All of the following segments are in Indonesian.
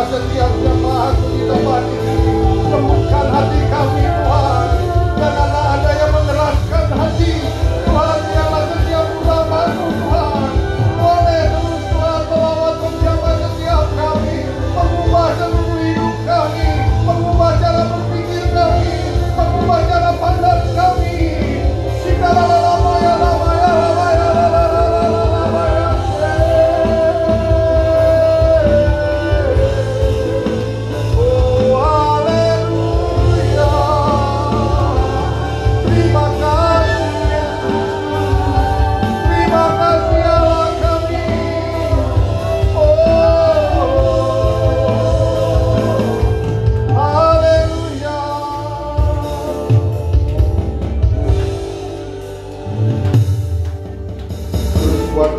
setiap jemaat di tempat ini. Sembuhkan hati kami Tuhan. Janganlah ada yang mengeraskan hati Tuhan. Biarlah setiap urapanmu Tuhan boleh terus Tuhan melawat menjamah setiap kami, mengubah seluruh hidup kami, mengubah cara berpikir kami, mengubah cara pandang kami.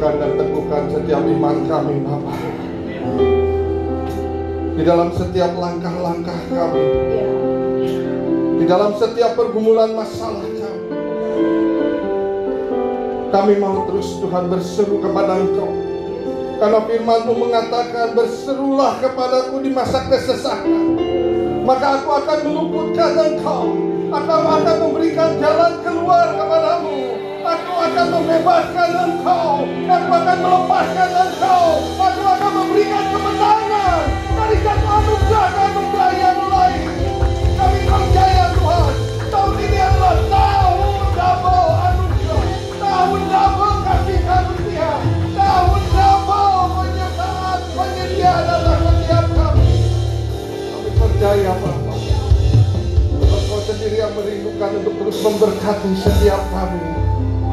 Dan teguhkan setiap iman kami Bapa, di dalam setiap langkah-langkah kami, di dalam setiap pergumulan masalah kami. Kami mau terus Tuhan berseru kepada Engkau, karena firman-Mu mengatakan, berserulah kepadaku di masa kesesakan, maka aku akan meluputkan Engkau, aku akan memberikan jalan keluar kepadamu. Aku akan membebaskan Engkau, aku akan melepaskan Engkau, aku akan memberikan kemenangan dari satu anugerah yang lain. Kami percaya Tuhan, tahun ini adalah tahun double anugerah, tahun double kasih karunia, tahun double penyertaan, penyediaan atas setiap kami. Kami percaya Bapa, Engkau sendiri yang merindukan untuk terus memberkati setiap kami.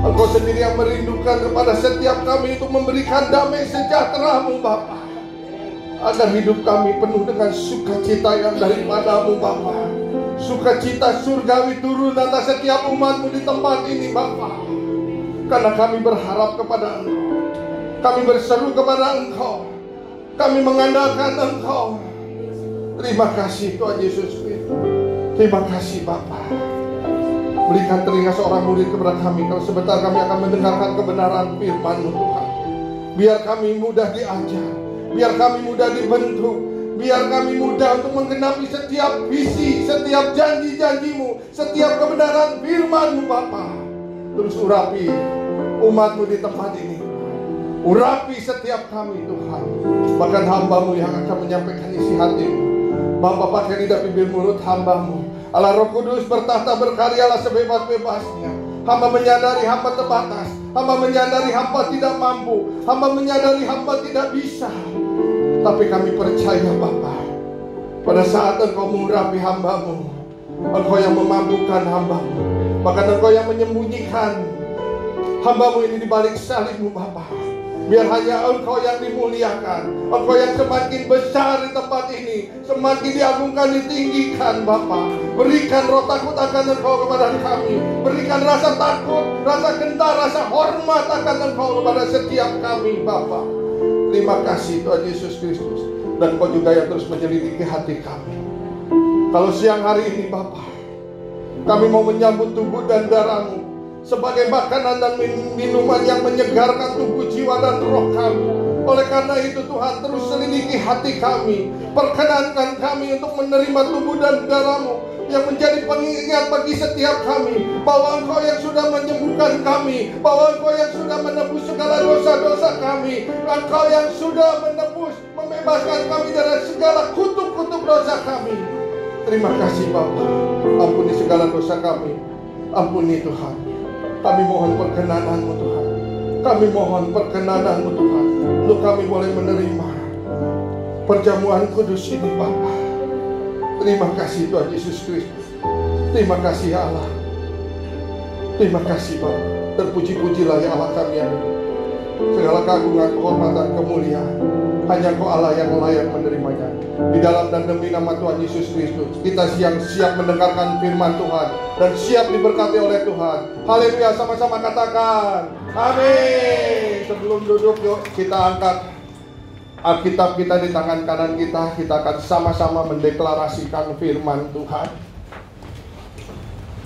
Engkau sendiri yang merindukan kepada setiap kami untuk memberikan damai sejahtera-Mu Bapa, agar hidup kami penuh dengan sukacita yang daripada-Mu Bapa. Sukacita surgawi turun atas setiap umat-Mu di tempat ini Bapa, karena kami berharap kepada Engkau, kami berseru kepada Engkau, kami mengandalkan Engkau. Terima kasih Tuhan Yesus Kristus. Terima kasih Bapa. Berikan telinga seorang murid kepada kami, kalau sebentar kami akan mendengarkan kebenaran firman-Mu Tuhan. Biar kami mudah diajar, biar kami mudah dibentuk, biar kami mudah untuk menggenapi setiap visi, setiap janji-janji-Mu, setiap kebenaran firman-Mu Bapa. Terus urapi umat-Mu di tempat ini, urapi setiap kami Tuhan. Bahkan hamba-Mu yang akan menyampaikan isi hati-Mu Bapa, pakai lidah bibir mulut hamba-Mu. Allah Roh Kudus bertahta berkaryalah sebebas-bebasnya. Hamba menyadari hamba terbatas, hamba menyadari hamba tidak mampu, hamba menyadari hamba tidak bisa. Tapi kami percaya Bapa, pada saat Engkau mengurapi hamba-Mu, Engkau yang memampukan hamba-Mu, bahkan Engkau yang menyembunyikan hamba-Mu ini di balik salib-Mu Bapa. Biar hanya Engkau yang dimuliakan, Engkau yang semakin besar di tempat ini, semakin diagungkan, ditinggikan Bapa. Berikan roh takut akan Engkau kepada kami, berikan rasa takut, rasa gentar, rasa hormat akan Engkau kepada setiap kami Bapa. Terima kasih Tuhan Yesus Kristus. Dan Engkau juga yang terus menyelidiki hati kami. Kalau siang hari ini Bapa, kami mau menyambut tubuh dan darah-Mu sebagai makanan dan minuman yang menyegarkan tubuh, jiwa, dan roh kami. Oleh karena itu Tuhan, terus selidiki hati kami. Perkenankan kami untuk menerima tubuh dan darah-Mu yang menjadi pengingat bagi setiap kami, bahwa Engkau yang sudah menyembuhkan kami, bahwa Engkau yang sudah menebus segala dosa-dosa kami, Engkau yang sudah menebus, membebaskan kami dari segala kutuk-kutuk dosa kami. Terima kasih Bapa. Ampuni segala dosa kami, ampuni Tuhan. Kami mohon perkenanan-Mu Tuhan. Kami mohon perkenanan-Mu Tuhan, untuk kami boleh menerima perjamuan kudus ini Bapa. Terima kasih Tuhan Yesus Kristus. Terima kasih ya Allah. Terima kasih Bapa. Terpuji-pujilah ya Allah kami yang hidup. Segala keagungan, kehormatan, kemuliaan hanya Engkau Allah yang layak menerimanya. Di dalam dan demi nama Tuhan Yesus Kristus, kita siap mendengarkan firman Tuhan dan siap diberkati oleh Tuhan. Haleluya, sama-sama katakan amin. Sebelum duduk, yuk kita angkat Alkitab kita di tangan kanan kita. Kita akan sama-sama mendeklarasikan firman Tuhan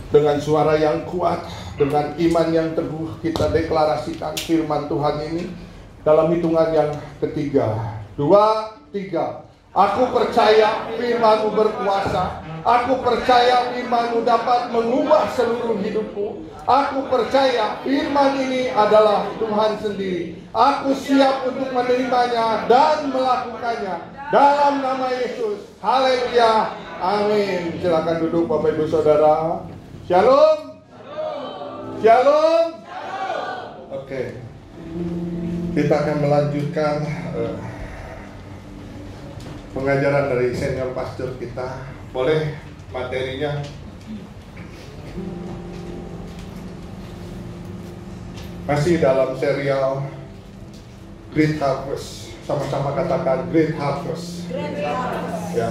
dengan suara yang kuat, dengan iman yang teguh. Kita deklarasikan firman Tuhan ini dalam hitungan yang ketiga. 2, 3. Aku percaya firman-Mu berkuasa. Aku percaya firman-Mu dapat mengubah seluruh hidupku. Aku percaya firman ini adalah Tuhan sendiri. Aku siap untuk menerimanya dan melakukannya. Dalam nama Yesus. Haleluya. Amin. Silakan duduk Bapak Ibu Saudara. Shalom. Shalom. Oke. Kita akan melanjutkan pengajaran dari senior pastor kita. Boleh materinya? Masih dalam serial Great Harvest. Sama-sama katakan Great Harvest. Ya,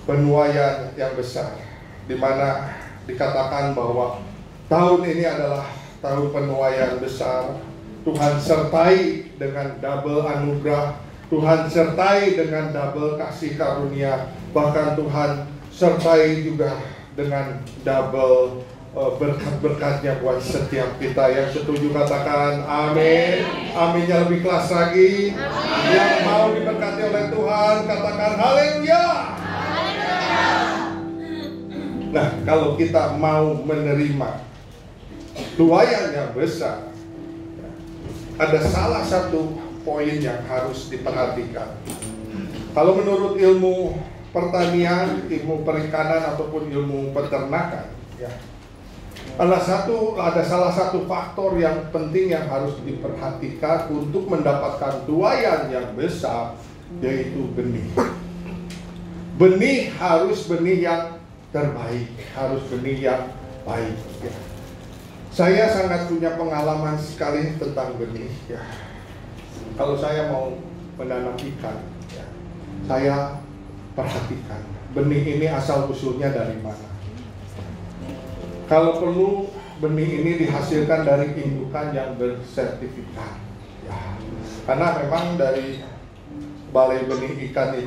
penuaian yang besar, di mana dikatakan bahwa tahun ini adalah tahun penuaian besar. Tuhan sertai dengan double anugerah, Tuhan sertai dengan double kasih karunia, bahkan Tuhan sertai juga dengan double berkat-berkatnya buat setiap kita. Yang setuju katakan amin. Aminnya lebih keras lagi. Amin. Yang mau diberkati oleh Tuhan katakan haleluya. Nah, kalau kita mau menerima tuaian yang besar, ada salah satu poin yang harus diperhatikan. Kalau menurut ilmu pertanian, ilmu perikanan ataupun ilmu peternakan, ya, ada salah satu faktor yang penting yang harus diperhatikan untuk mendapatkan tuaian yang besar, yaitu benih. Benih harus benih yang terbaik, harus benih yang baik. Ya. Saya sangat punya pengalaman sekali tentang benih. Ya. Kalau saya mau menanam ikan, ya, saya perhatikan benih ini asal usulnya dari mana. Kalau perlu benih ini dihasilkan dari indukan yang bersertifikat. Ya. Karena memang dari balai benih ikan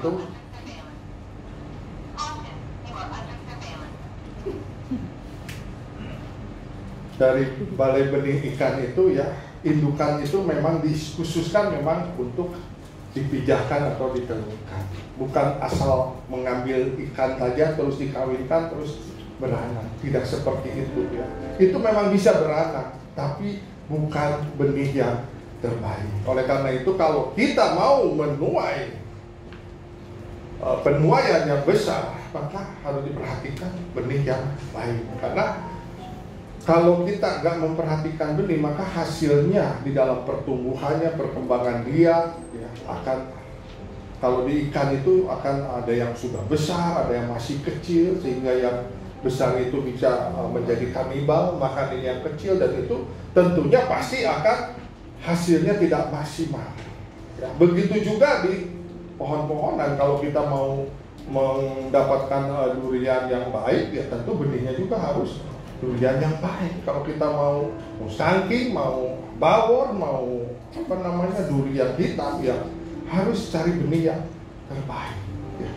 itu ya, indukan itu memang dikhususkan memang untuk dipijahkan atau ditelurkan. Bukan asal mengambil ikan saja terus dikawinkan terus beranak. Tidak seperti itu ya. Itu memang bisa beranak, tapi bukan benih yang terbaik. Oleh karena itu kalau kita mau menuai penuaian yang besar, maka harus diperhatikan benih yang baik. Karena kalau kita nggak memperhatikan benih, maka hasilnya di dalam pertumbuhannya, perkembangan dia, ya, akan, kalau di ikan itu akan ada yang sudah besar, ada yang masih kecil, sehingga yang besar itu bisa menjadi kanibal, makan ini yang kecil, dan itu tentunya pasti akan hasilnya tidak maksimal. Ya, begitu juga di pohon-pohonan, kalau kita mau mendapatkan durian yang baik, ya tentu benihnya juga harus durian yang baik. Kalau kita mau sangking, mau bawor, mau durian hitam, ya harus cari benih yang terbaik. Ya.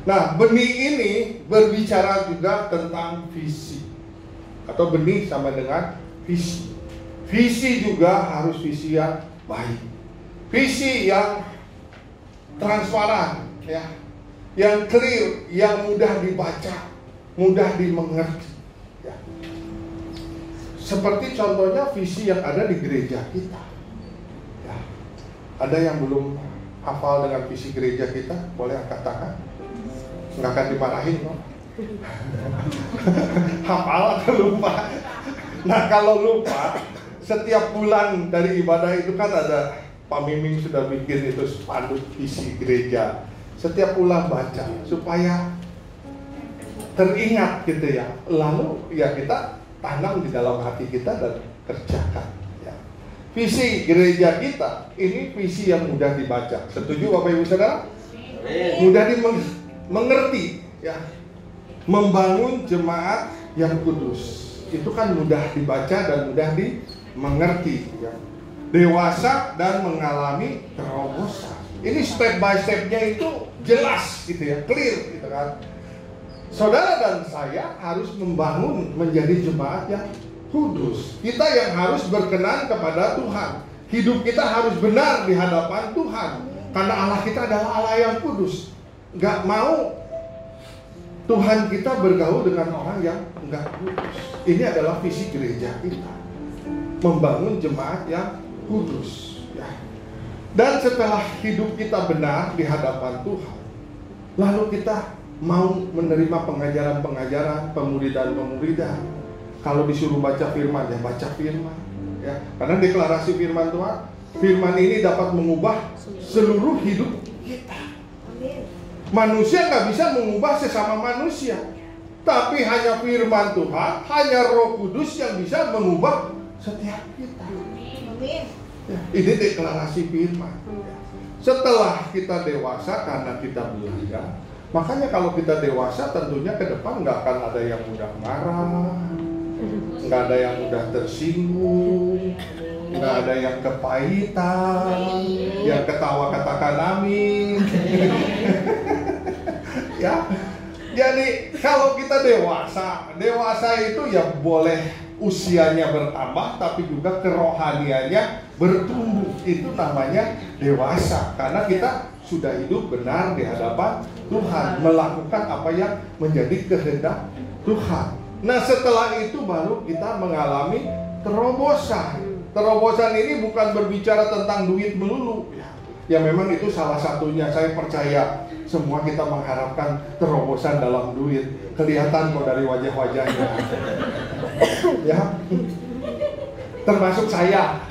Nah, benih ini berbicara juga tentang visi, atau benih sama dengan visi. Visi juga harus visi yang baik, visi yang transparan, ya, yang clear, yang mudah dibaca, mudah dimengerti. Ya. Seperti contohnya visi yang ada di gereja kita. Ya. Ada yang belum hafal dengan visi gereja kita? Boleh angkat tangan? Nggak akan dimarahin, no? Hafal atau lupa? Nah, kalau lupa, setiap bulan dari ibadah itu kan ada Pak Miming sudah bikin itu spanduk visi gereja. Setiap bulan baca supaya teringat gitu ya. Lalu ya kita tanam di dalam hati kita dan kerjakan. Ya. Visi gereja kita ini visi yang mudah dibaca. Setuju Bapak Ibu Saudara? Mudah dimengerti. Ya. Membangun jemaat yang kudus. Itu kan mudah dibaca dan mudah dimengerti. Ya. Dewasa dan mengalami terobosan. Ini step by stepnya itu jelas gitu ya, clear gitu kan. Saudara dan saya harus membangun menjadi jemaat yang kudus. Kita yang harus berkenan kepada Tuhan. Hidup kita harus benar di hadapan Tuhan. Karena Allah kita adalah Allah yang kudus. nggak mau Tuhan kita bergaul dengan orang yang nggak kudus. Ini adalah visi gereja kita, membangun jemaat yang kudus. Ya. Dan setelah hidup kita benar di hadapan Tuhan, lalu kita mau menerima pengajaran-pengajaran, pemuridan-pemuridan. Kalau disuruh baca firman, ya baca firman. Ya. Karena deklarasi firman Tuhan, firman ini dapat mengubah seluruh hidup kita. Manusia nggak bisa mengubah sesama manusia, tapi hanya firman Tuhan, hanya Roh Kudus yang bisa mengubah setiap kita. Ya, ini deklarasi firman. Setelah kita dewasa, karena kita belajar, makanya kalau kita dewasa tentunya ke depan nggak akan ada yang mudah marah, nggak ada yang mudah tersinggung, nggak ada yang kepahitan, yang ketawa katakan amin. Ya, jadi kalau kita dewasa itu ya boleh usianya bertambah, tapi juga kerohaniannya bertumbuh. Itu namanya dewasa, karena kita sudah hidup benar di hadapan Tuhan, melakukan apa yang menjadi kehendak Tuhan. Nah, setelah itu baru kita mengalami terobosan. Terobosan ini bukan berbicara tentang duit melulu. Ya memang itu salah satunya. Saya percaya semua kita mengharapkan terobosan dalam duit. Kelihatan kok dari wajah-wajahnya. Ya, termasuk saya.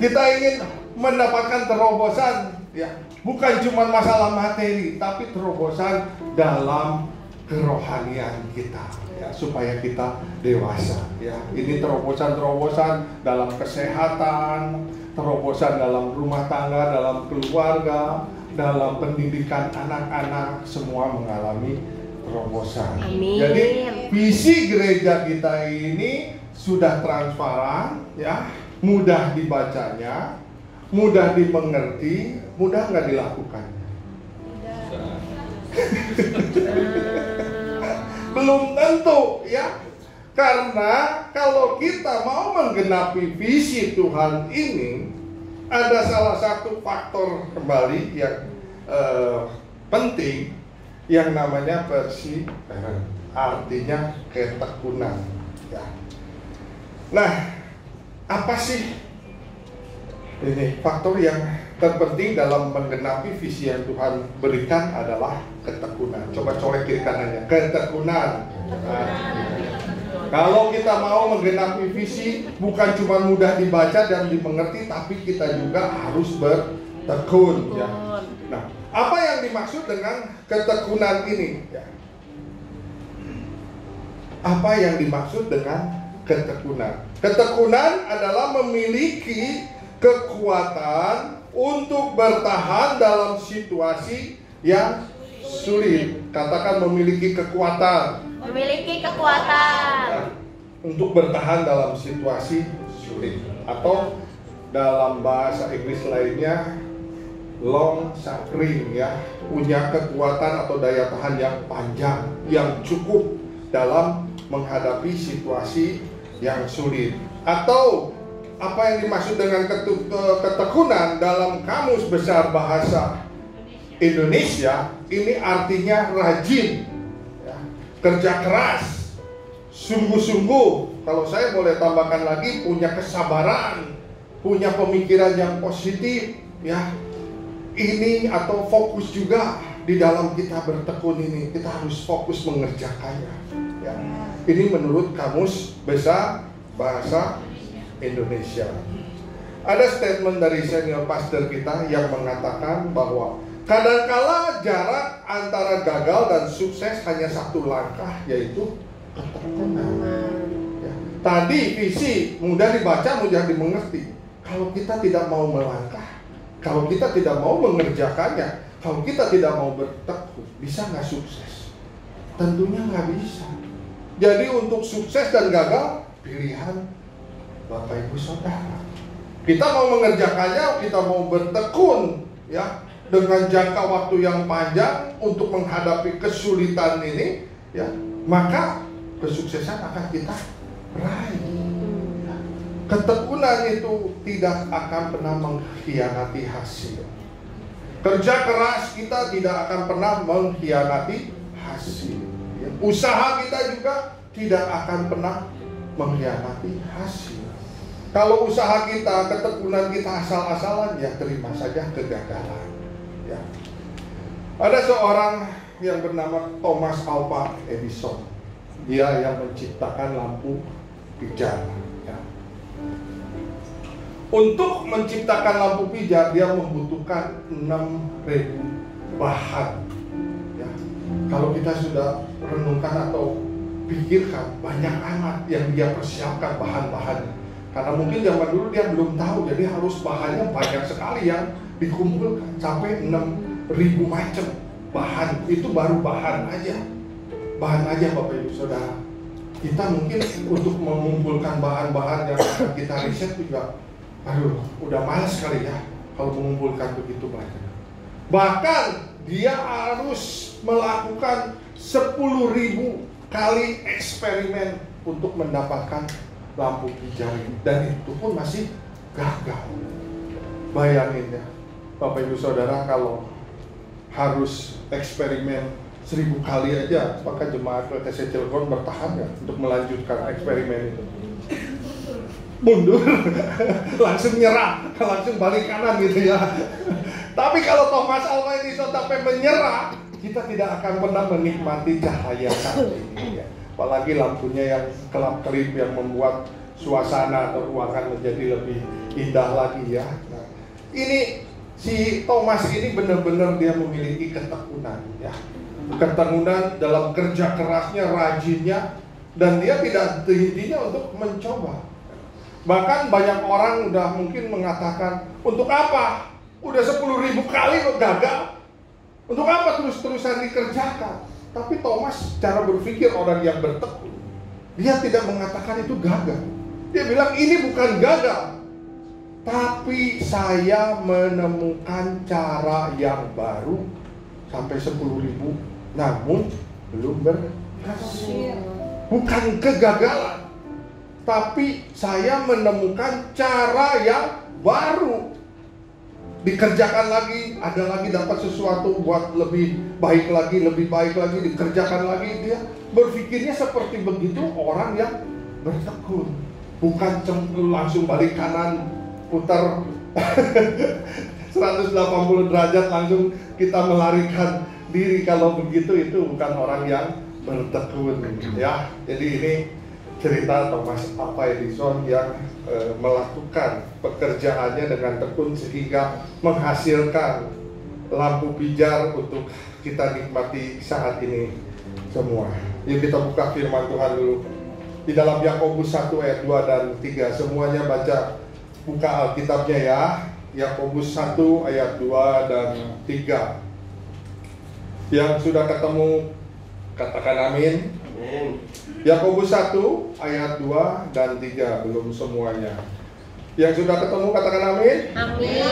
Kita ingin mendapatkan terobosan, ya, bukan cuma masalah materi, tapi terobosan dalam kerohanian kita, ya, supaya kita dewasa. Ya, ini terobosan-terobosan dalam kesehatan, terobosan dalam rumah tangga, dalam keluarga, dalam pendidikan anak-anak, semua mengalami terobosan. Amin. Jadi visi gereja kita ini sudah transparan, ya, mudah dibacanya, mudah dimengerti, mudah nggak dilakukannya? Belum tentu, ya. Karena kalau kita mau menggenapi visi Tuhan ini, ada salah satu faktor kembali yang penting, yang namanya perseverance, artinya ketekunan. Ya. Nah, apa sih ini faktor yang terpenting dalam menggenapi visi yang Tuhan berikan adalah ketekunan. Coba colek kiri kanannya, ketekunan. Nah, kalau kita mau menggenapi visi, bukan cuma mudah dibaca dan dimengerti, tapi kita juga harus bertekun. Ya. Nah, apa yang dimaksud dengan ketekunan ini? Ya. Apa yang dimaksud dengan ketekunan? Ketekunan adalah memiliki kekuatan untuk bertahan dalam situasi yang sulit. Katakan memiliki kekuatan. Memiliki kekuatan. Ya, untuk bertahan dalam situasi sulit. Atau dalam bahasa Inggris lainnya, long suffering, ya, punya kekuatan atau daya tahan yang panjang, yang cukup dalam menghadapi situasi yang sulit. Atau apa yang dimaksud dengan ketekunan dalam Kamus Besar Bahasa Indonesia, ini artinya rajin, ya, kerja keras, sungguh-sungguh. Kalau saya boleh tambahkan lagi, punya kesabaran, punya pemikiran yang positif, ya. Ini atau fokus juga di dalam kita bertekun ini, kita harus fokus mengerjakannya. Ya. Ini menurut Kamus Besar Bahasa Indonesia. Ada statement dari senior pastor kita yang mengatakan bahwa kadangkala jarak antara gagal dan sukses hanya satu langkah, yaitu ketekunan. Ya. Tadi visi mudah dibaca, mudah dimengerti. Kalau kita tidak mau melangkah, kalau kita tidak mau mengerjakannya, kalau kita tidak mau bertekun, bisa nggak sukses? Tentunya nggak bisa. Jadi untuk sukses dan gagal, pilihan Bapak Ibu Saudara. Kita mau mengerjakannya, kita mau bertekun, ya, dengan jangka waktu yang panjang untuk menghadapi kesulitan ini, ya, maka kesuksesan akan kita raih. Ya. Ketekunan itu tidak akan pernah mengkhianati hasil. Kerja keras kita tidak akan pernah mengkhianati hasil. Usaha kita juga tidak akan pernah mengkhianati hasil. Kalau usaha kita, ketekunan kita asal-asalan, ya terima saja kegagalan. Ya. Ada seorang yang bernama Thomas Alva Edison. Dia yang menciptakan lampu pijar. Ya. Untuk menciptakan lampu pijar, dia membutuhkan 6.000 bahan. Ya. Kalau kita sudah renungkan atau pikirkan, banyak amat yang dia persiapkan bahan-bahannya. Karena mungkin zaman dulu dia belum tahu, jadi harus bahannya banyak sekali yang dikumpulkan. Sampai 6.000 macam bahan. Itu baru bahan aja. Bahan aja Bapak Ibu Saudara. Kita mungkin untuk mengumpulkan bahan-bahan yang akan kita riset juga, aduh, udah malas sekali ya kalau mengumpulkan begitu banyak. Bahkan dia harus melakukan 10.000 kali eksperimen untuk mendapatkan lampu pijar ini. Dan itu pun masih gagal. Bayangin ya Bapak Ibu Saudara, kalau harus eksperimen 1000 kali aja, maka jemaat PTC Cilegon bertahan ya untuk melanjutkan eksperimen itu. Mundur, langsung nyerah, langsung balik kanan gitu ya. Tapi kalau Thomas Alva Edison sampai menyerah, kita tidak akan pernah menikmati cahaya saat ini ya. Apalagi lampunya yang kelap-kelip yang membuat suasana atau ruangan menjadi lebih indah lagi ya. Nah, ini si Thomas ini benar-benar dia memiliki ketekunan ya. Ketekunan dalam kerja kerasnya, rajinnya, dan dia tidak henti-hentinya untuk mencoba. Bahkan banyak orang udah mungkin mengatakan, untuk apa? Udah 10.000 kali lo gagal. Untuk apa terus-terusan dikerjakan? Tapi Thomas cara berpikir orang yang bertekun, dia tidak mengatakan itu gagal. Dia bilang ini bukan gagal, tapi saya menemukan cara yang baru sampai 10.000, namun belum berhasil. Bukan kegagalan, tapi saya menemukan cara yang baru. Dikerjakan lagi, ada lagi dapat sesuatu buat lebih baik lagi, dikerjakan lagi. Dia berpikirnya seperti begitu orang yang bertekun. Bukan langsung balik kanan, putar 180 derajat langsung kita melarikan diri. Kalau begitu itu bukan orang yang bertekun ya. Jadi ini cerita Thomas Alva Edison yang melakukan pekerjaannya dengan tekun sehingga menghasilkan lampu pijar untuk kita nikmati saat ini semua. Yuk kita buka firman Tuhan dulu di dalam Yakobus 1 ayat 2 dan 3. Semuanya baca, buka Alkitabnya ya. Yakobus 1 ayat 2 dan 3. Yang sudah ketemu katakan amin. Yakobus 1 ayat 2 dan 3, belum semuanya. Yang sudah ketemu katakan amin. Amin.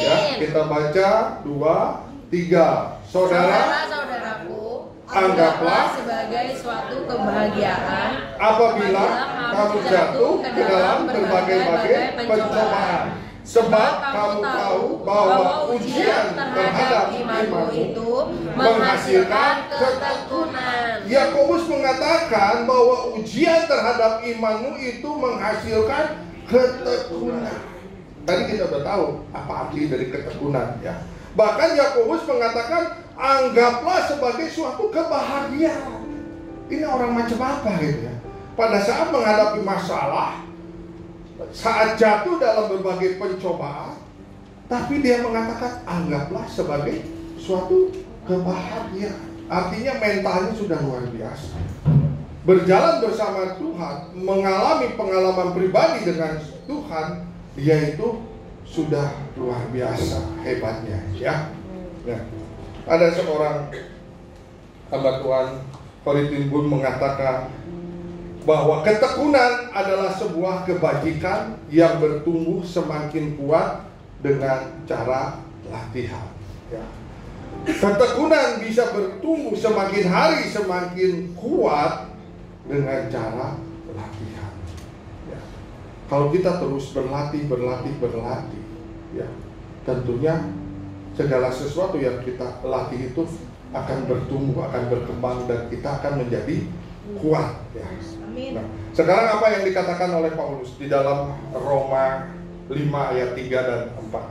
Ya, kita baca 2, 3. Saudara-saudaraku, anggaplah sebagai suatu kebahagiaan apabila kamu jatuh ke dalam berbagai-bagai pencobaan. Sebab kamu tahu bahwa ujian terhadap imanmu itu menghasilkan ketekunan. Yakobus mengatakan bahwa ujian terhadap imanmu itu menghasilkan ketekunan. Tadi kita sudah tahu apa arti dari ketekunan ya. Bahkan Yakobus mengatakan anggaplah sebagai suatu kebahagiaan. Ini orang macam apa gitu ya? Pada saat menghadapi masalah, saat jatuh dalam berbagai pencobaan, tapi dia mengatakan anggaplah sebagai suatu kebahagiaan. Artinya mentalnya sudah luar biasa. Berjalan bersama Tuhan, mengalami pengalaman pribadi dengan Tuhan, dia itu sudah luar biasa hebatnya ya. Nah, ada seorang hamba Tuhan, Corrie Boom, mengatakan bahwa ketekunan adalah sebuah kebajikan yang bertumbuh semakin kuat dengan cara latihan ya. Ketekunan bisa bertumbuh semakin hari semakin kuat dengan cara latihan ya. Kalau kita terus berlatih ya, tentunya segala sesuatu yang kita latih itu akan bertumbuh, akan berkembang, dan kita akan menjadi kuat ya. Nah, sekarang apa yang dikatakan oleh Paulus di dalam Roma 5 ayat 3 dan 4?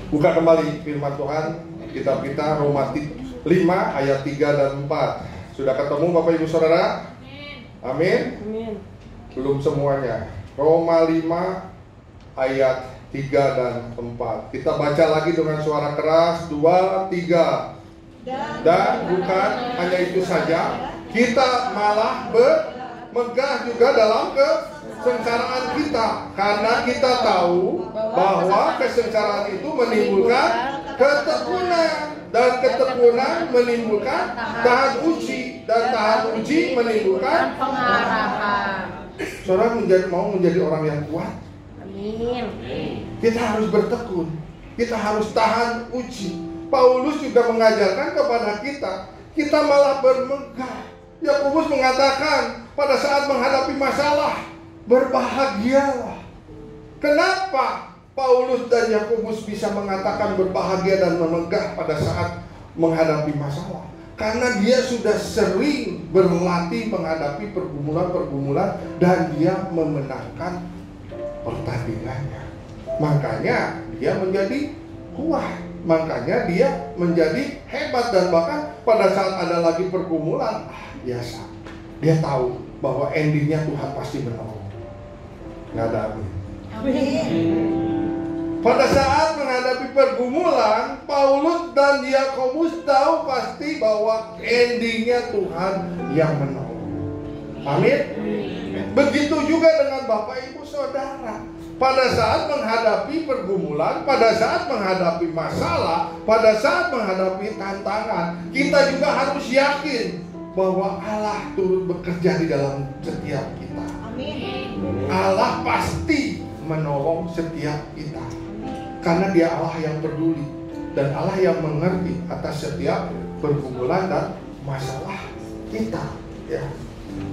Buka kembali firman Tuhan, kitab kita Roma 5 ayat 3 dan 4. Sudah ketemu Bapak Ibu Saudara? Amin. Belum semuanya. Roma 5 ayat 3 dan 4. Kita baca lagi dengan suara keras. 2, 3. Dan bukan hanya itu saja, kita malah bermegah juga dalam kesengsaraan kita, karena kita tahu bahwa kesengsaraan itu menimbulkan ketekunan, dan ketekunan menimbulkan tahan uji, dan tahan uji menimbulkan pengarahan. Saudara mau menjadi orang yang kuat, Amin. kita harus bertekun, kita harus tahan uji. Paulus juga mengajarkan kepada kita malah bermegah. Yakobus mengatakan pada saat menghadapi masalah, berbahagialah. Kenapa Paulus dan Yakobus bisa mengatakan berbahagia dan memegah pada saat menghadapi masalah? Karena dia sudah sering berlatih menghadapi pergumulan-pergumulan dan dia memenangkan pertandingannya. Makanya dia menjadi kuat. Makanya dia menjadi hebat, dan bahkan pada saat ada lagi pergumulan, biasa. Dia tahu bahwa endingnya Tuhan pasti menolong. Nggak ada amin. Pada saat menghadapi pergumulan, Paulus dan Yakobus tahu pasti bahwa endingnya Tuhan yang menolong. Amin. Begitu juga dengan Bapak Ibu Saudara. Pada saat menghadapi pergumulan, pada saat menghadapi masalah, pada saat menghadapi tantangan, kita juga harus yakin bahwa Allah turut bekerja di dalam setiap kita. Amin. Allah pasti menolong setiap kita, karena Dia Allah yang peduli dan Allah yang mengerti atas setiap pergumulan dan masalah kita. Ya,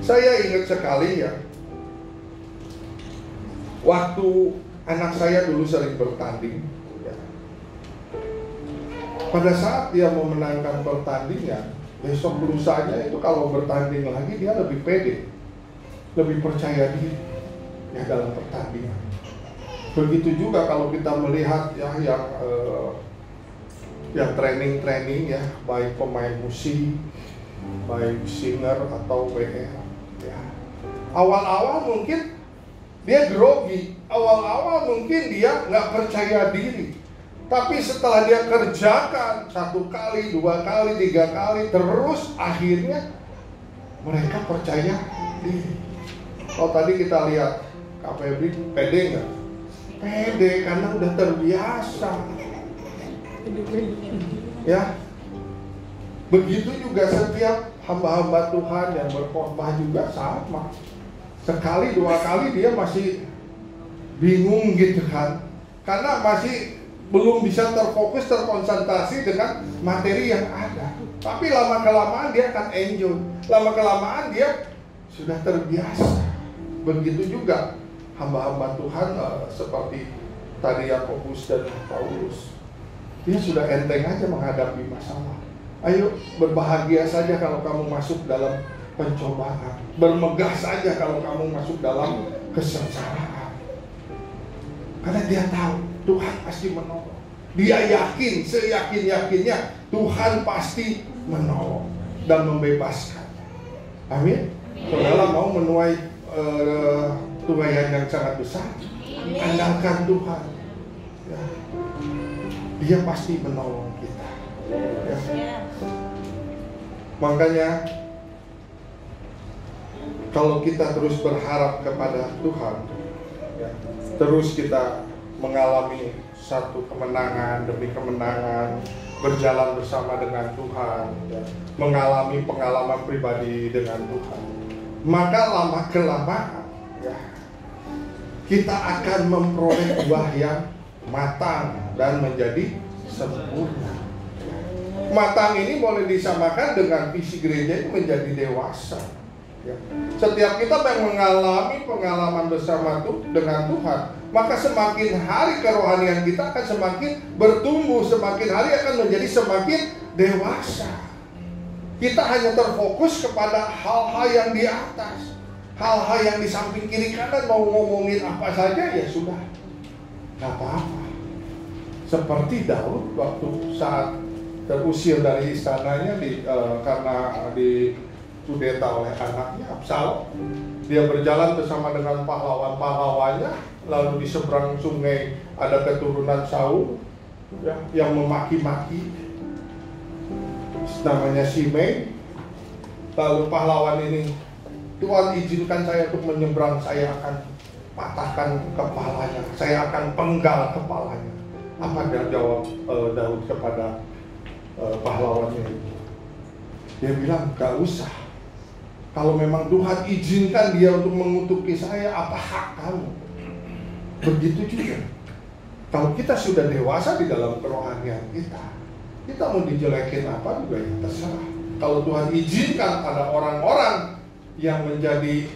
saya ingat sekali ya, waktu anak saya dulu sering bertanding ya. Pada saat dia memenangkan pertandingan, besok lusanya itu kalau bertanding lagi dia lebih pede, lebih percaya diri ya dalam pertandingan. Begitu juga kalau kita melihat ya yang training ya, baik pemain musik, baik singer atau WR ya. Awal-awal mungkin dia grogi, awal-awal mungkin dia nggak percaya diri. Tapi setelah dia kerjakan 1 kali, 2 kali, 3 kali, terus akhirnya mereka percaya diri. Kalau tadi kita lihat Kak Febri, pede nggak? Pede karena udah terbiasa. Ya, begitu juga setiap hamba-hamba Tuhan yang berkhotbah juga sama. Sekali 2 kali dia masih bingung gitu kan, karena masih belum bisa terfokus, terkonsentrasi dengan materi yang ada. Tapi lama-kelamaan dia akan enjoy, lama-kelamaan dia sudah terbiasa. Begitu juga hamba-hamba Tuhan seperti tadi Yakobus dan Paulus, dia sudah enteng aja menghadapi masalah. Ayo berbahagia saja kalau kamu masuk dalam pencobaan, bermegah saja kalau kamu masuk dalam kesengsaraan, karena dia tahu Tuhan pasti menolong. Dia yakin, seyakin-yakinnya Tuhan pasti menolong dan membebaskan. Amin. Saudara mau menuai tuaian yang sangat besar, andalkan Tuhan ya. Dia pasti menolong kita ya. Makanya kalau kita terus berharap kepada Tuhan ya, terus kita mengalami satu kemenangan demi kemenangan, berjalan bersama dengan Tuhan ya, mengalami pengalaman pribadi dengan Tuhan, maka lama-kelamaan ya, kita akan memperoleh buah yang matang dan menjadi sempurna. Matang ini boleh disamakan dengan visi gereja itu menjadi dewasa ya. Setiap kita yang mengalami pengalaman bersama dengan Tuhan, maka semakin hari kerohanian kita akan semakin bertumbuh, semakin hari akan menjadi semakin dewasa. Kita hanya terfokus kepada hal-hal yang di atas, hal-hal yang di samping kiri kanan, mau ngomongin apa saja ya sudah, nggak apa-apa. Seperti Daud waktu saat terusir dari istananya karena dikudeta oleh anaknya Absalom. Dia berjalan bersama dengan pahlawan-pahlawannya, lalu di seberang sungai ada keturunan Saul ya, yang memaki-maki, namanya Shimei. Lalu pahlawan ini, Tuhan izinkan saya untuk menyeberang, saya akan patahkan kepalanya, saya akan penggal kepalanya. Apa dia jawab Daud kepada pahlawannya itu? Dia bilang, gak usah. Kalau memang Tuhan izinkan dia untuk mengutuki saya, apa hak kamu? Begitu juga kalau kita sudah dewasa di dalam kerohanian kita mau dijelekin apa juga ya terserah. Kalau Tuhan izinkan ada orang-orang yang menjadi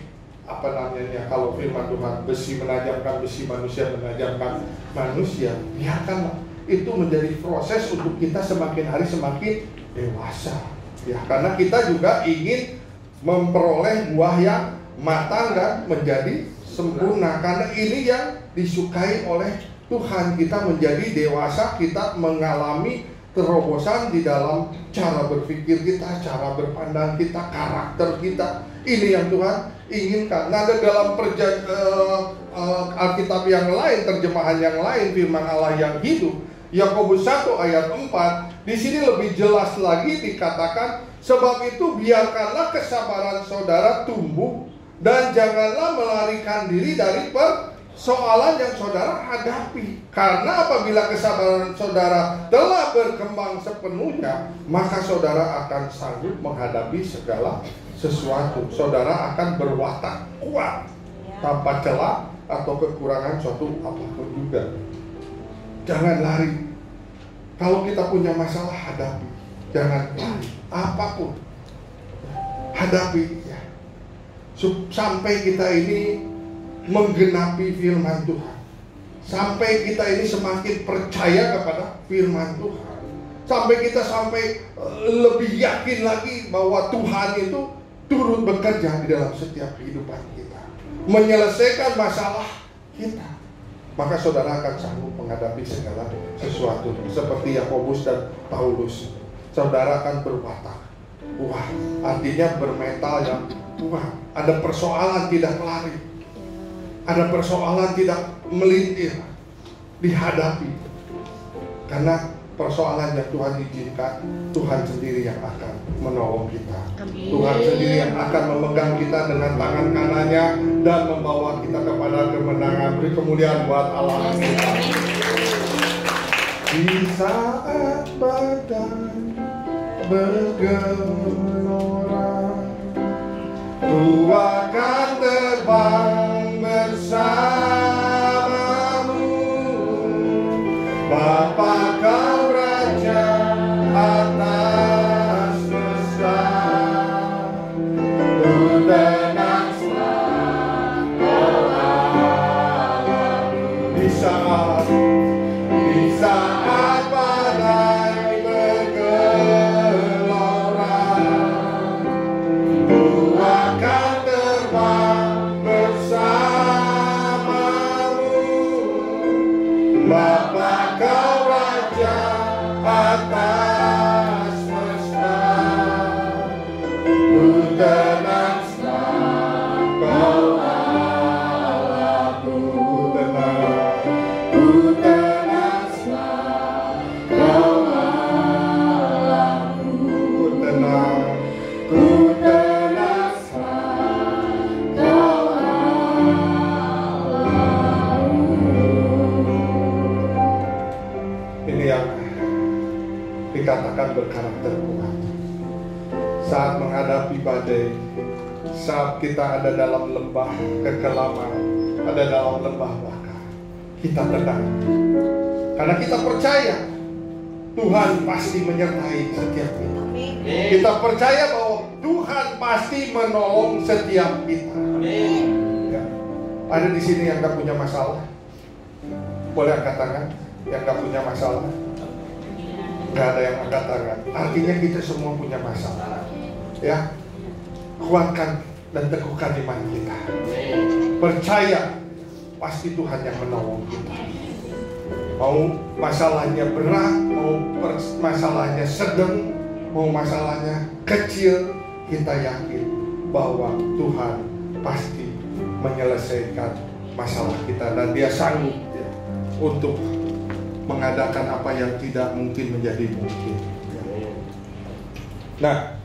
kalau firman Tuhan, besi menajamkan besi, manusia menajamkan manusia, biarkanlah itu menjadi proses untuk kita semakin hari semakin dewasa ya, karena kita juga ingin memperoleh buah yang matang dan menjadi sempurna, karena ini yang disukai oleh Tuhan. Kita menjadi dewasa, kita mengalami terobosan di dalam cara berpikir kita, cara berpandang kita, karakter kita. Ini yang Tuhan inginkan. Nah, dalam Alkitab yang lain, terjemahan yang lain, firman Allah yang hidup, Yakobus 1 ayat 4, di sini lebih jelas lagi dikatakan, sebab itu biarkanlah kesabaran saudara tumbuh dan janganlah melarikan diri dari persoalan yang saudara hadapi. Karena apabila kesabaran saudara telah berkembang sepenuhnya, maka saudara akan sanggup menghadapi segala sesuatu. Saudara akan berwatak kuat tanpa celah atau kekurangan suatu apapun juga. Jangan lari. Kalau kita punya masalah, hadapi. Jangan lari. Apapun hadapi ya. Sampai kita ini menggenapi firman Tuhan, sampai kita ini semakin percaya kepada firman Tuhan, sampai kita lebih yakin lagi bahwa Tuhan itu turut bekerja di dalam setiap kehidupan kita, menyelesaikan masalah kita, maka saudara akan sanggup menghadapi segala sesuatu. Seperti Yakobus dan Paulus, saudara akan berwatak kuat, artinya bermental yang kuat. Ada persoalan tidak lari, ada persoalan tidak melintir, dihadapi. Karena persoalan yang Tuhan izinkan, Tuhan sendiri yang akan menolong kita. Amin. Tuhan sendiri yang akan memegang kita dengan tangan kanannya dan membawa kita kepada kemenangan. Beri kemuliaan buat Allah kita. Di saat badai bergelora, ku akan terbang bersamamu, Bapa kau Raja atas semesta. Ku tenang selalu di saat badai bergelora, ku akan terbang bersamamu, Bapa kau Raja atas semesta. Ku tenang selalu kau Allahku. Ku tenang selalu kau Allahku. Ku tenang selalu kau Allahku. Ini yang dikatakan berkarakter kuat. Saat menghadapi badai, saat kita ada dalam lembah kekelaman, ada dalam lembah baka, kita tenang. Karena kita percaya Tuhan pasti menyertai setiap kita. Kita percaya bahwa Tuhan pasti menolong setiap kita. Ya. Ada di sini yang gak punya masalah, Boleh angkat tangan yang gak punya masalah? Gak ada yang angkat tangan. Artinya kita semua punya masalah. Ya, kuatkan dan teguhkan iman kita. Percaya, pasti Tuhan yang menolong kita. Mau masalahnya berat, mau masalahnya sedang, mau masalahnya kecil, kita yakin bahwa Tuhan pasti menyelesaikan masalah kita. Dan Dia sanggup ya, untuk mengadakan apa yang tidak mungkin menjadi mungkin. Nah,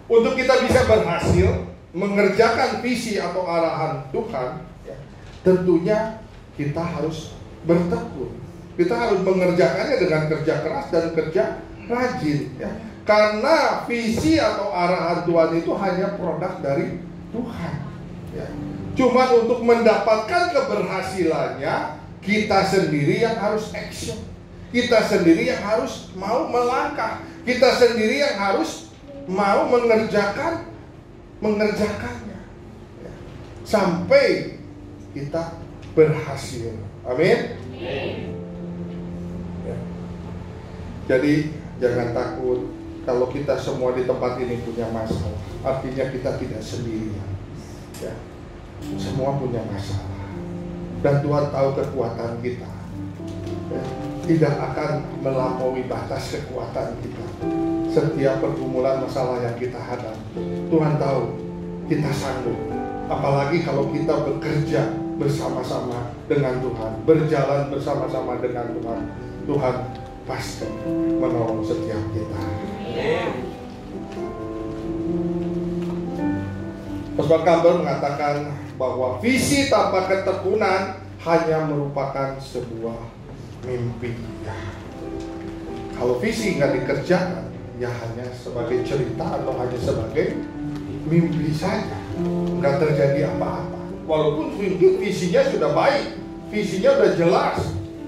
untuk kita bisa berhasil mengerjakan visi atau arahan Tuhan ya, tentunya kita harus bertekun. Kita harus mengerjakannya dengan kerja keras dan kerja rajin ya. Karena visi atau arahan Tuhan itu hanya produk dari Tuhan ya. Cuma untuk mendapatkan keberhasilannya, kita sendiri yang harus action. Kita sendiri yang harus mau melangkah. Kita sendiri yang harus mau mengerjakannya ya. Sampai kita berhasil. Amin. Ya. Jadi jangan takut kalau kita semua di tempat ini punya masalah. Artinya kita tidak sendirian ya. Semua punya masalah. Dan Tuhan tahu kekuatan kita ya. Tidak akan melampaui batas kekuatan kita. Setiap pergumulan masalah yang kita hadapi, Tuhan tahu kita sanggup. Apalagi kalau kita bekerja bersama-sama dengan Tuhan, berjalan bersama-sama dengan Tuhan, Tuhan pasti menolong setiap kita. Oswald Campbell mengatakan bahwa visi tanpa ketekunan hanya merupakan sebuah mimpi. Kalau visi nggak dikerjakan, ya hanya sebagai cerita atau hanya sebagai mimpi saja, nggak terjadi apa-apa. Walaupun visinya sudah baik, visinya sudah jelas,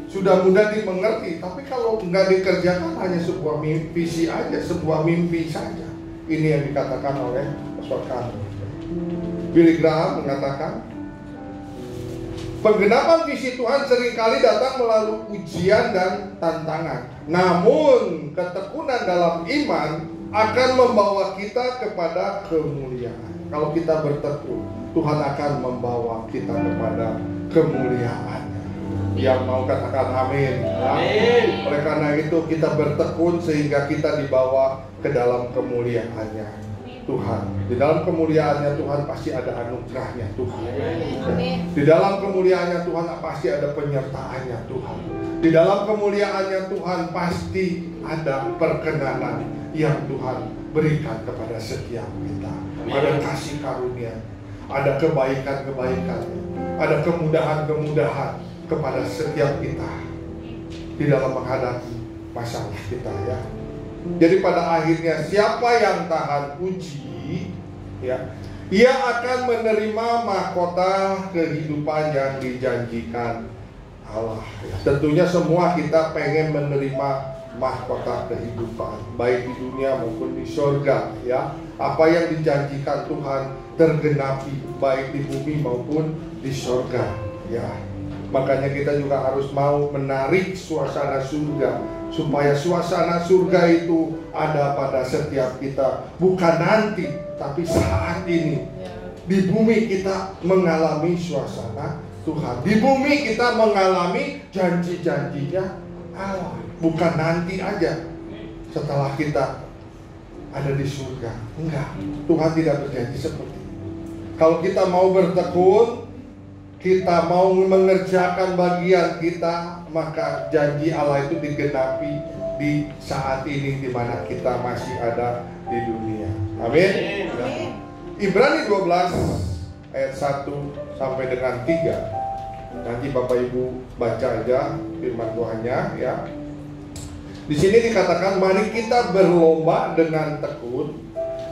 sudah mudah dimengerti, tapi kalau nggak dikerjakan hanya sebuah visi aja, sebuah mimpi saja. Ini yang dikatakan oleh Oswald Campbell. Billy Graham mengatakan, penggenapan visi Tuhan seringkali datang melalui ujian dan tantangan. Namun ketekunan dalam iman akan membawa kita kepada kemuliaan. Kalau kita bertekun, Tuhan akan membawa kita kepada kemuliaan-Nya. Yang mau katakan amin. Amin. Oleh karena itu kita bertekun sehingga kita dibawa ke dalam kemuliaan-Nya Tuhan. Di dalam kemuliaan-Nya Tuhan pasti ada anugerah-Nya Tuhan. Amin. Di dalam kemuliaan-Nya Tuhan pasti ada penyertaan-Nya Tuhan. Di dalam kemuliaan-Nya Tuhan pasti ada perkenanan yang Tuhan berikan kepada setiap kita. Ada kasih karunia, ada kebaikan-kebaikan, ada kemudahan-kemudahan kepada setiap kita di dalam menghadapi masalah kita ya. Jadi pada akhirnya siapa yang tahan uji ya, ia akan menerima mahkota kehidupan yang dijanjikan Allah ya. Tentunya semua kita pengen menerima mahkota kehidupan baik di dunia maupun di surga ya. Apa yang dijanjikan Tuhan tergenapi baik di bumi maupun di surga ya. Makanya kita juga harus mau menarik suasana surga, supaya suasana surga itu ada pada setiap kita. Bukan nanti, tapi saat ini. Di bumi kita mengalami suasana Tuhan. Di bumi kita mengalami janji-janjinya Allah. Bukan nanti aja setelah kita ada di surga. Enggak, Tuhan tidak berjanji seperti itu. Kalau kita mau bertekun, kita mau mengerjakan bagian kita, maka janji Allah itu digenapi di saat ini di mana kita masih ada di dunia. Amin. Ibrani 12 ayat 1 sampai dengan 3. Nanti Bapak Ibu baca aja firman Tuhannya ya. Di sini dikatakan, mari kita berlomba dengan tekun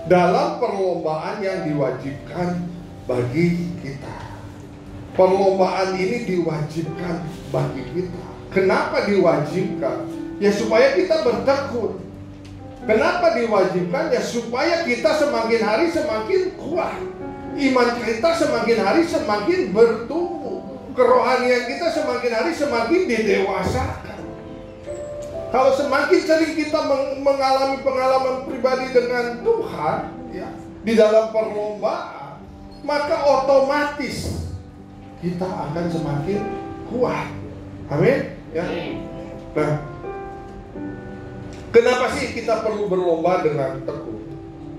dalam perlombaan yang diwajibkan bagi kita. Perlombaan ini diwajibkan bagi kita. Kenapa diwajibkan? Ya supaya kita bertekun. Kenapa diwajibkan? Ya supaya kita semakin hari semakin kuat. Iman kita semakin hari semakin bertumbuh. kerohanian kita semakin hari semakin didewasakan. Kalau semakin sering kita mengalami pengalaman pribadi dengan Tuhan, ya, di dalam perlombaan, maka otomatis kita akan semakin kuat. Amin. Ya. Nah, kenapa sih kita perlu berlomba dengan tekun?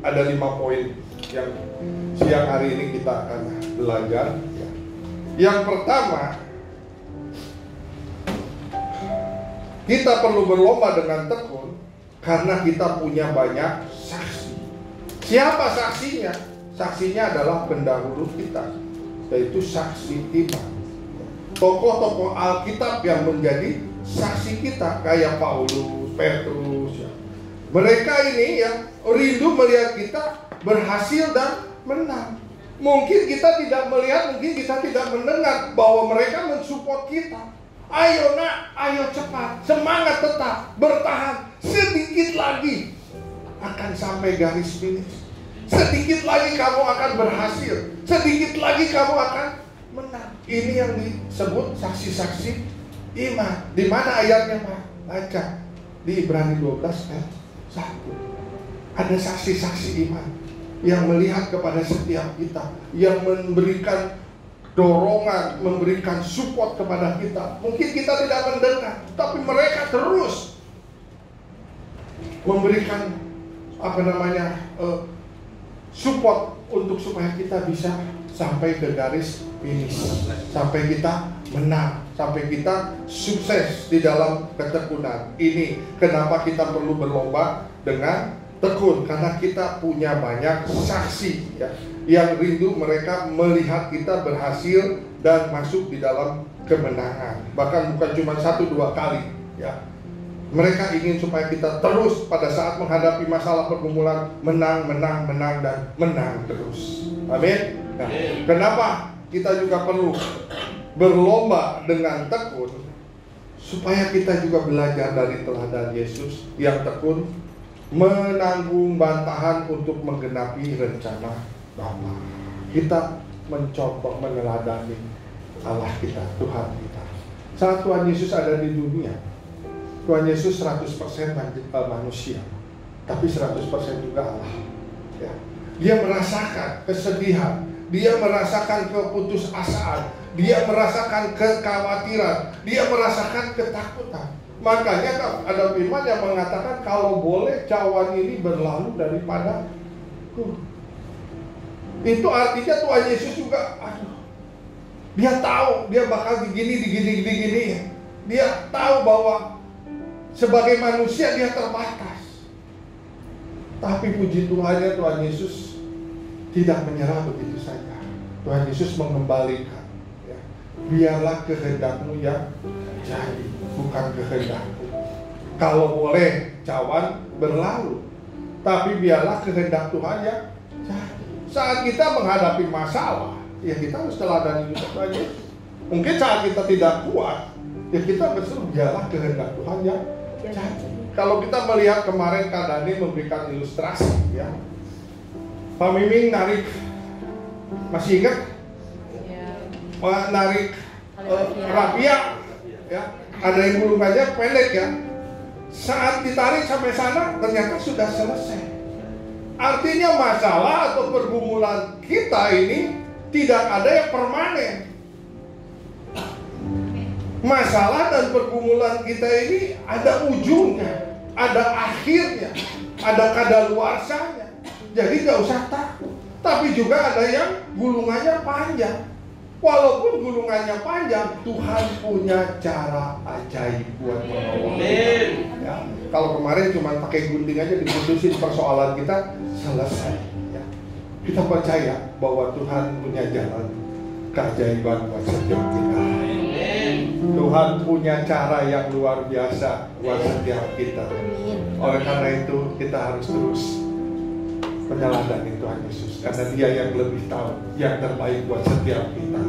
Ada 5 poin yang siang hari ini kita akan belajar. Yang pertama, kita perlu berlomba dengan tekun karena kita punya banyak saksi. Siapa saksinya? Saksinya adalah pendahulu kita, yaitu saksi iman. Tokoh-tokoh Alkitab yang menjadi saksi kita, kayak Paulus, Petrus, ya. Mereka ini yang rindu melihat kita berhasil dan menang. Mungkin kita tidak melihat, mungkin kita tidak mendengar bahwa mereka mensupport kita. Ayo nak, ayo cepat, semangat tetap, bertahan. Sedikit lagi akan sampai garis finish. Sedikit lagi kamu akan berhasil. Sedikit lagi kamu akan menang. Ini yang disebut saksi-saksi iman. Di mana ayatnya, Pak? Baca di Ibrani 12 ayat 1. Ada saksi-saksi iman yang melihat kepada setiap kita, yang memberikan dorongan, memberikan support kepada kita. Mungkin kita tidak mendengar, tapi mereka terus memberikan support untuk supaya kita bisa sampai ke garis finish, sampai kita menang, sampai kita sukses di dalam ketekunan. Ini kenapa kita perlu berlomba dengan tekun, karena kita punya banyak saksi, ya, yang rindu mereka melihat kita berhasil dan masuk di dalam kemenangan. Bahkan bukan cuma 1-2 kali, ya. Mereka ingin supaya kita terus pada saat menghadapi masalah pergumulan menang dan menang terus. Amin. Nah, kenapa kita juga perlu berlomba dengan tekun? Supaya kita juga belajar dari teladan Yesus yang tekun menanggung bantahan untuk menggenapi rencana Bapa. Kita mencontoh, meneladani Allah kita, Tuhan kita. Saat Tuhan Yesus ada di dunia, Tuhan Yesus 100% manusia, tapi 100% juga Allah. Ya. Dia merasakan kesedihan, dia merasakan keputusasaan, dia merasakan kekhawatiran, dia merasakan ketakutan. Makanya ada firman yang mengatakan, kalau boleh cawan ini berlalu daripadaku. Itu artinya Tuhan Yesus juga, dia tahu dia bakal digini. Dia tahu bahwa sebagai manusia dia terbatas. Tapi puji Tuhannya, Tuhan Yesus tidak menyerah begitu saja. Tuhan Yesus mengembalikan, ya. Biarlah kehendakmu yang jadi, bukan kehendakku. Kalau boleh cawan berlalu, tapi biarlah kehendak Tuhan yang jadi. Saat kita menghadapi masalah, ya kita harus teladani Tuhan Yesus. Mungkin saat kita tidak kuat, ya kita berseru biarlah kehendak Tuhan yang jadi. Kalau kita melihat kemarin Kak Dani memberikan ilustrasi, ya, Pak Miming narik, masih ingat? Narik rapia, ya, ada yang gulungannya pendek, ya. Saat ditarik sampai sana ternyata sudah selesai. Artinya masalah atau pergumulan kita ini tidak ada yang permanen. Masalah dan pergumulan kita ini ada ujungnya, ada akhirnya, ada kadaluarsanya. Jadi gak usah takut. Tapi juga ada yang gulungannya panjang. Walaupun gulungannya panjang, Tuhan punya cara ajaib buat menolong. Ya, kalau kemarin cuma pakai gunting aja diputusin persoalan kita, selesai. Ya. Kita percaya bahwa Tuhan punya jalan keajaiban buat setiap kita. Tuhan punya cara yang luar biasa buat setiap kita. Oleh karena itu kita harus terus meneladani Tuhan Yesus, karena Dia yang lebih tahu yang terbaik buat setiap kita.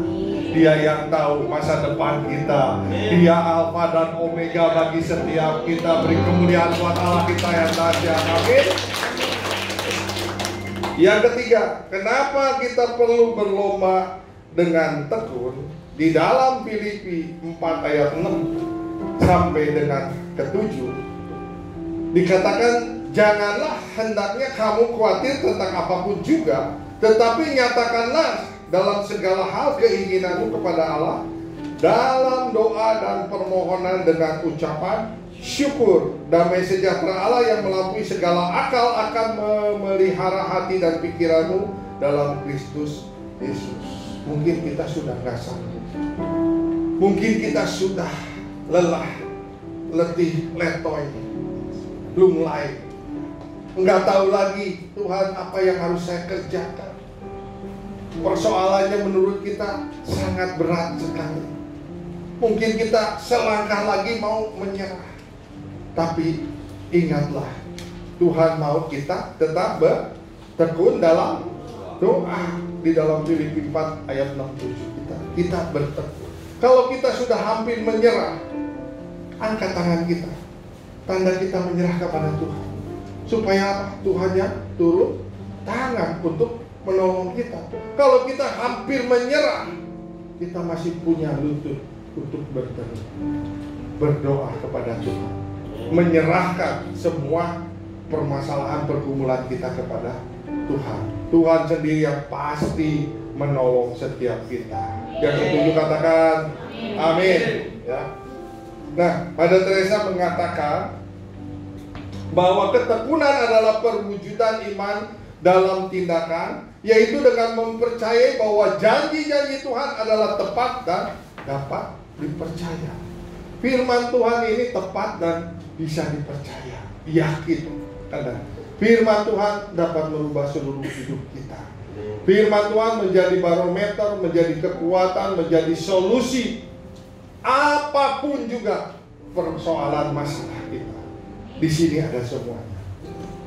Dia yang tahu masa depan kita. Dia Alfa dan Omega bagi setiap kita. Beri kemuliaan buat Allah kita yang dahsyat. Amin. Yang ketiga, kenapa kita perlu berlomba dengan tekun? di dalam Filipi 4 ayat 6 sampai dengan ke-7 dikatakan, janganlah hendaknya kamu khawatir tentang apapun juga, tetapi nyatakanlah dalam segala hal keinginanmu kepada Allah dalam doa dan permohonan dengan ucapan syukur. Damai sejahtera Allah yang melampaui segala akal akan memelihara hati dan pikiranmu dalam Kristus Yesus. Mungkin kita sudah nggak sanggup, mungkin kita sudah lelah, letih, letoy, lunglai, nggak tahu lagi Tuhan apa yang harus saya kerjakan. Persoalannya menurut kita sangat berat sekali. Mungkin kita selangkah lagi mau menyerah. Tapi ingatlah, Tuhan mau kita tetap bertekun dalam doa. Di dalam Filipi 4 ayat 6-7 kita bertekun. Kalau kita sudah hampir menyerah, angkat tangan kita, tanda kita menyerah kepada Tuhan. Supaya apa? Tuhan yang turun tangan untuk menolong kita. Kalau kita hampir menyerah, kita masih punya lutut untuk berdoa kepada Tuhan, menyerahkan semua permasalahan pergumulan kita kepada Tuhan. Tuhan sendiri yang pasti menolong setiap kita. Yang setuju katakan amin. Ya. Nah, Mother Teresa mengatakan bahwa ketekunan adalah perwujudan iman dalam tindakan, yaitu dengan mempercayai bahwa janji-janji Tuhan adalah tepat dan dapat dipercaya. Firman Tuhan ini tepat dan bisa dipercaya. Yakin. Karena firman Tuhan dapat merubah seluruh hidup kita. Firman Tuhan menjadi barometer, menjadi kekuatan, menjadi solusi apapun juga persoalan masalah kita. Di sini ada semuanya.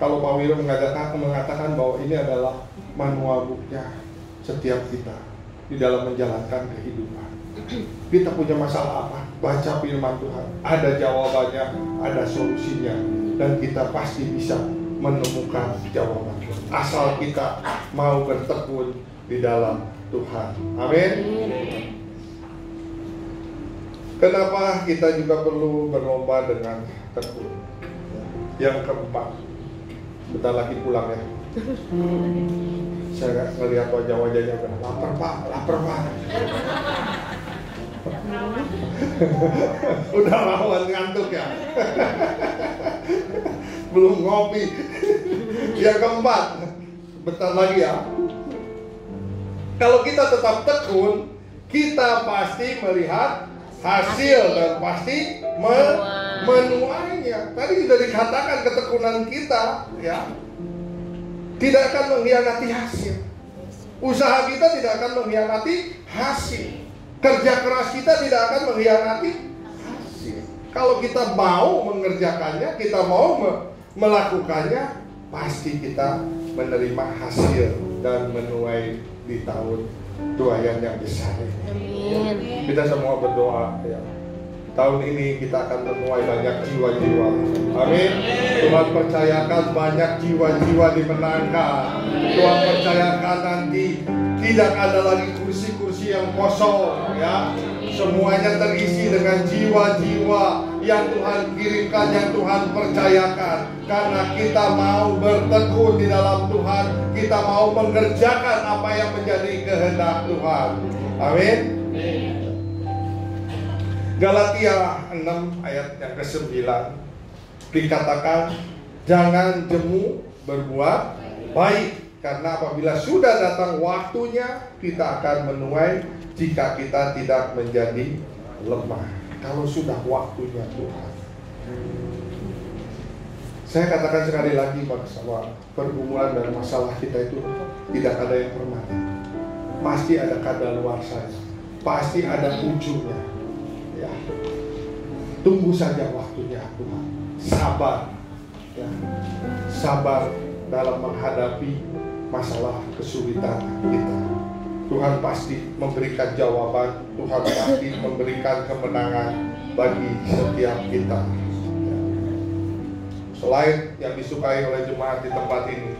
Kalau Pak Wiro mengatakan bahwa ini adalah manual booknya setiap kita di dalam menjalankan kehidupan. Kita punya masalah apa? Baca firman Tuhan. Ada jawabannya, ada solusinya, dan kita pasti bisa menemukan jawaban. Asal kita mau bertekun di dalam Tuhan. Amin. Kenapa kita juga perlu berlomba dengan tekun? Yang keempat, bentar lagi pulang ya. Saya ngelihat wajah-wajahnya udah lapar pak. Udah lawan ngantuk ya. Belum ngopi. Yang keempat, bentar lagi ya. Kalau kita tetap tekun, kita pasti melihat hasil dan pasti menuainya. Tadi sudah dikatakan ketekunan kita ya tidak akan mengkhianati hasil. Usaha kita tidak akan mengkhianati hasil. Kerja keras kita tidak akan mengkhianati hasil. Kalau kita mau mengerjakannya, kita mau melakukannya, pasti kita menerima hasil dan menuai di tahun tuaian yang besar ini. Amin. Kita semua berdoa ya. Tahun ini kita akan menuai banyak jiwa-jiwa. Amin. Tuhan percayakan banyak jiwa-jiwa dimenangkan. Tuhan percayakan nanti tidak ada lagi kursi-kursi yang kosong ya. Semuanya terisi dengan jiwa-jiwa yang Tuhan kirimkan, yang Tuhan percayakan. Karena kita mau bertekun di dalam Tuhan, kita mau mengerjakan apa yang menjadi kehendak Tuhan. Amin. Galatia 6 ayat yang ke-9 dikatakan, jangan jemu berbuat baik, karena apabila sudah datang waktunya kita akan menuai jika kita tidak menjadi lemah. Kalau sudah waktunya Tuhan. Saya katakan sekali lagi bahwa pergumulan dan masalah kita itu tidak ada yang permanen. Pasti ada kadaluarsanya, pasti ada ujungnya. Ya, tunggu saja waktunya Tuhan. Sabar, ya. Sabar dalam menghadapi masalah kesulitan kita. Tuhan pasti memberikan jawaban. Tuhan pasti memberikan kemenangan bagi setiap kita. Ya. Selain yang disukai oleh jemaat di tempat ini,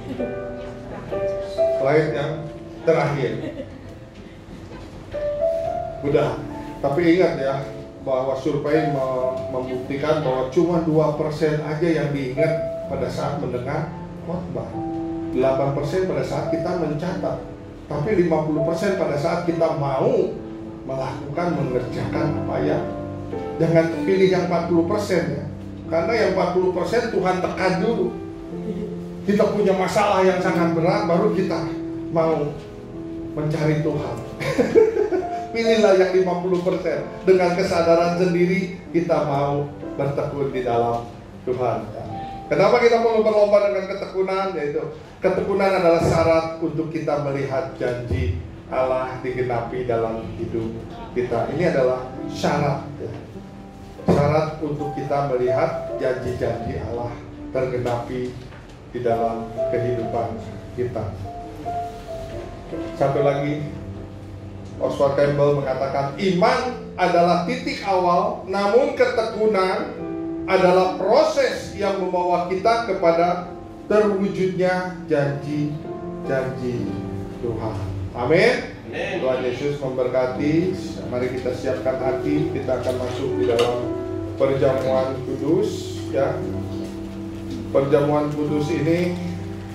selain yang terakhir, Udah. Tapi ingat ya, bahwa survei membuktikan bahwa cuma 2% aja yang diingat pada saat mendengar khotbah. 8% pada saat kita mencatat. Tapi 50% pada saat kita mau melakukan, mengerjakan apa ya. Jangan pilih yang 40% ya. Karena yang 40% Tuhan tekan dulu. Kita punya masalah yang sangat berat, baru kita mau mencari Tuhan. Pilihlah yang 50%. Dengan kesadaran sendiri kita mau bertekun di dalam Tuhan. Kenapa kita perlu berlomba dengan ketekunan? Yaitu ketekunan adalah syarat untuk kita melihat janji Allah digenapi dalam hidup kita. Ini adalah syarat ya. Syarat untuk kita melihat janji-janji Allah tergenapi di dalam kehidupan kita. Satu lagi, Oswald Campbell mengatakan iman adalah titik awal, namun ketekunan adalah proses yang membawa kita kepada terwujudnya janji-janji Tuhan. Amin. Tuhan Yesus memberkati. Mari kita siapkan hati, kita akan masuk di dalam perjamuan kudus ya. Perjamuan kudus ini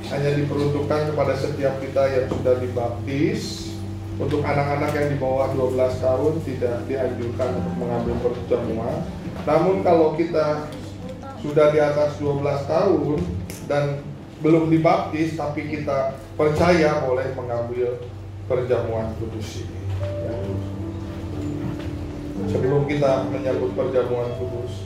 hanya diperuntukkan kepada setiap kita yang sudah dibaptis. Untuk anak-anak yang di bawah 12 tahun tidak dianjurkan untuk mengambil perjamuan. Namun kalau kita sudah di atas 12 tahun dan belum dibaptis tapi kita percaya, boleh mengambil perjamuan kudus ini ya. Sebelum kita menyambut perjamuan kudus,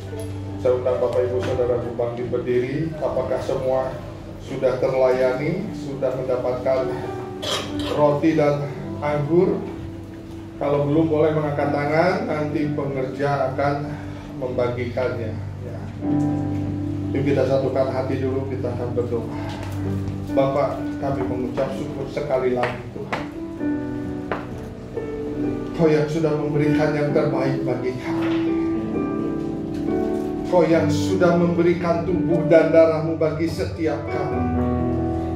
saya undang Bapak Ibu Saudara bangkit berdiri. Apakah semua sudah terlayani, sudah mendapatkan roti dan anggur? Kalau belum, boleh mengangkat tangan, nanti pengerja akan membagikannya ya. Yuk kita satukan hati dulu, kita akan berdoa. Bapak, kami mengucap syukur sekali lagi Tuhan, Kau yang sudah memberikan yang terbaik bagi kami. Kau yang sudah memberikan tubuh dan darah-Mu bagi setiap kami,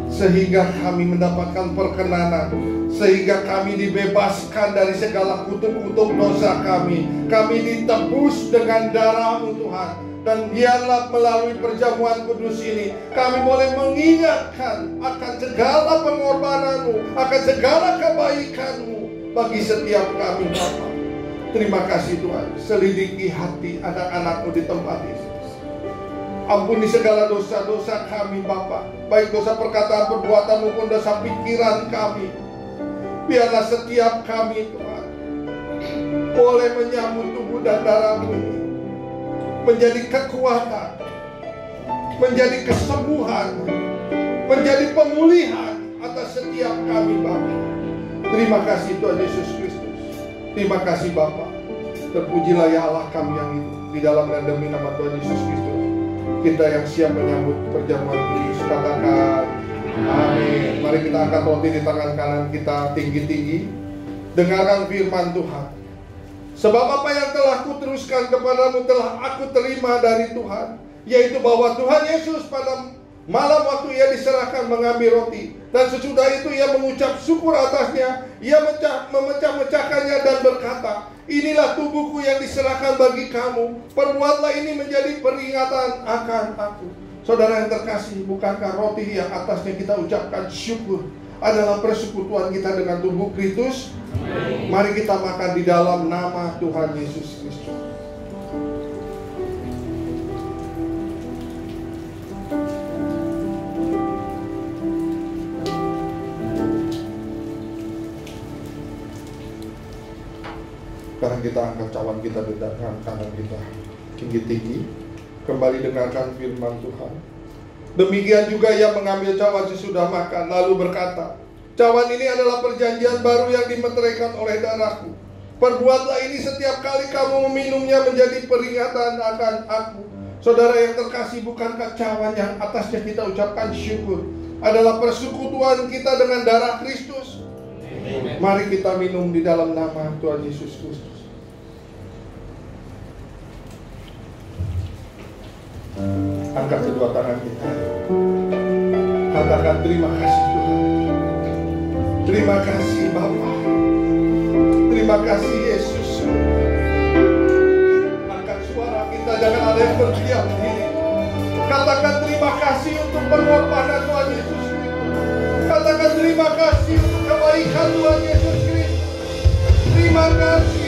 sehingga kami mendapatkan perkenanan, sehingga kami dibebaskan dari segala kutuk-kutuk dosa kami. Kami ditebus dengan darah-Mu Tuhan. Dan biarlah melalui perjamuan kudus ini kami boleh mengingatkan akan segala pengorbanan-Mu, akan segala kebaikan-Mu bagi setiap kami Bapa. Terima kasih Tuhan. Selidiki hati anak-anak-Mu di tempat ini. Ampuni segala dosa-dosa kami Bapa, baik dosa perkataan, perbuatan maupun dosa pikiran kami. Biarlah setiap kami Tuhan boleh menyambut tubuh dan darah-Mu ini menjadi kekuatan, menjadi kesembuhan, menjadi pemulihan atas setiap kami Bapa. Terima kasih Tuhan Yesus Kristus. Terima kasih Bapa. Terpujilah ya Allah kami yang itu. Di dalam dan demi nama Tuhan Yesus Kristus, kita yang siap menyambut perjamuan kudus, katakan amin. Mari kita angkat roti di tangan kanan kita tinggi-tinggi. Dengarkan firman Tuhan. Sebab apa yang telah kuteruskan kepadamu telah aku terima dari Tuhan, yaitu bahwa Tuhan Yesus pada malam waktu Ia diserahkan mengambil roti, dan sesudah itu Ia mengucap syukur atasnya. Ia memecah-mecahkannya dan berkata, inilah tubuhku yang diserahkan bagi kamu. Perbuatlah ini menjadi peringatan akan aku. Saudara yang terkasih, bukankah roti yang atasnya kita ucapkan syukur adalah persekutuan kita dengan tubuh Kristus? Mari kita makan di dalam nama Tuhan Yesus Kristus. Sekarang kita angkat cawan kita di tangan kanan kita tinggi-tinggi. Kembali dengarkan firman Tuhan. Demikian juga Ia mengambil cawan sesudah makan, lalu berkata, cawan ini adalah perjanjian baru yang dimeteraikan oleh darahku. Perbuatlah ini setiap kali kamu meminumnya menjadi peringatan akan aku. Saudara yang terkasih, bukankah cawan yang atasnya kita ucapkan syukur adalah persekutuan kita dengan darah Kristus? Amen. Mari kita minum di dalam nama Tuhan Yesus Kristus. Angkat kedua tangan kita. Katakan terima kasih Tuhan. Terima kasih Bapa. Terima kasih Yesus. Angkat suara kita, jangan ada yang berdiam diri. Katakan terima kasih untuk pengorbanan Tuhan Yesus Kristus. Katakan terima kasih untuk kebaikan Tuhan Yesus Kristus. Terima kasih